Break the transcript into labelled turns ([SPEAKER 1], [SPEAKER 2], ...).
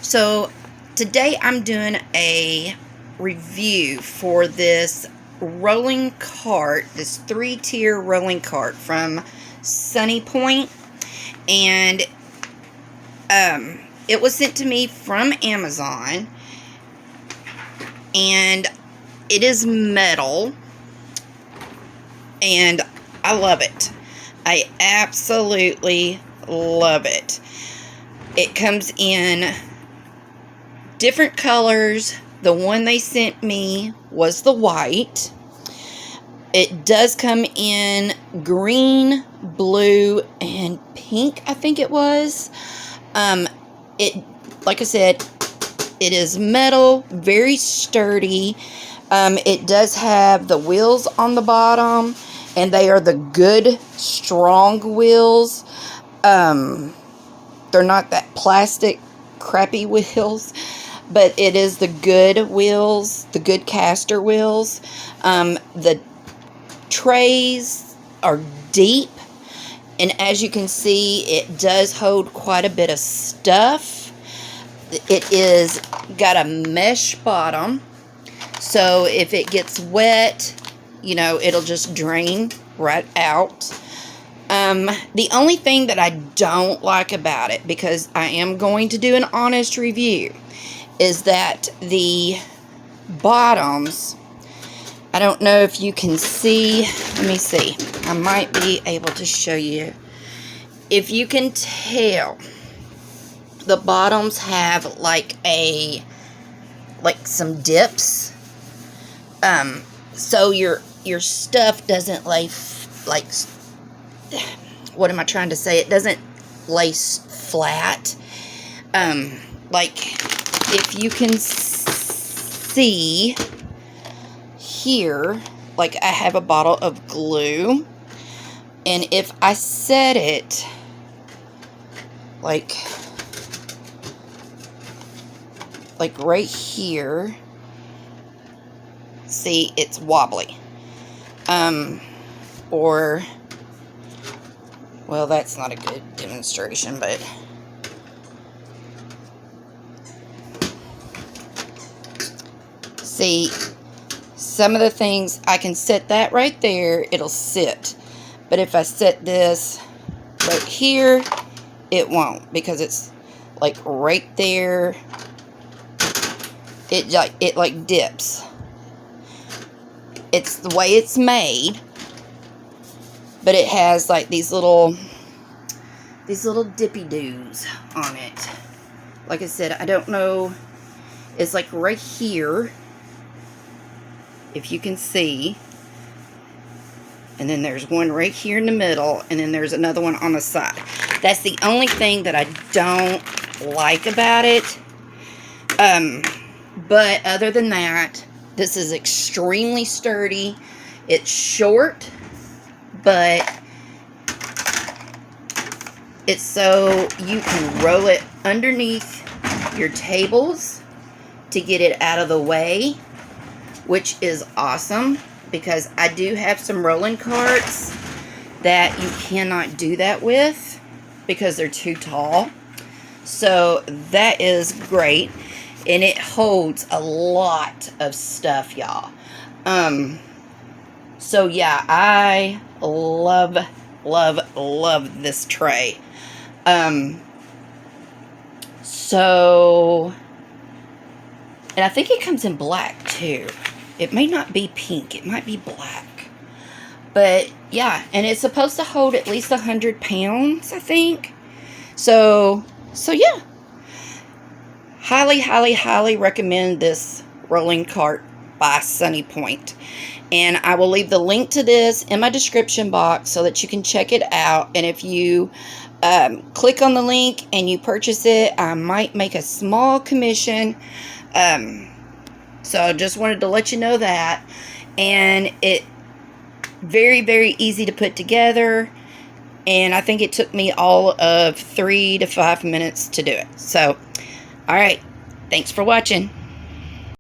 [SPEAKER 1] So today I'm doing a review for this rolling cart, this 3-tier rolling cart from SunnyPoint, and it was sent to me from Amazon, and it is metal, and I love it. I absolutely love it. It comes in different colors. The one they sent me was the white. It does come in green, blue, and pink, I think it was. Like I said, it is metal, very sturdy. It does have the wheels on the bottom, and they are the good, strong wheels. They're not that plastic, crappy wheels, but it is the good wheels, the good caster wheels. The trays are deep, and as you can see, it does hold quite a bit of stuff. It is got a mesh bottom, so if it gets wet, you know, it'll just drain right out. The only thing that I don't like about it, because I am going to do an honest review, is that the bottoms, I don't know if you can see, let me see, I might be able to show you. If you can tell, the bottoms have like some dips, so your stuff doesn't lay what am I trying to say? It doesn't lay flat. Like, if you can see here, like I have a bottle of glue, and if I set it like right here, see, it's wobbly. Or, well, that's not a good demonstration, but see, some of the things, I can set that right there, it'll sit. But if I set this right here, it won't, because it's like right there. It like dips. It's the way it's made, but it has like these little dippy doos on it. Like I said, I don't know, it's like right here, if you can see, and then there's one right here in the middle, and then there's another one on the side. That's the only thing that I don't like about it. But other than that, this is extremely sturdy. It's short, but it's so you can roll it underneath your tables to get it out of the way, which is awesome, because I do have some rolling carts that you cannot do that with because they're too tall. So that is great, and it holds a lot of stuff, y'all. So yeah, I love this tray. So, and I think it comes in black too. It may not be pink, it might be black. But yeah, and it's supposed to hold at least 100 pounds, I think. So yeah. Highly recommend this rolling cart by SunnyPoint. And I will leave the link to this in my description box so that you can check it out. And if you click on the link and you purchase it, I might make a small commission. So I just wanted to let you know that. And it very easy to put together. And I think it took me all of 3 to 5 minutes to do it. So, alright. Thanks for watching.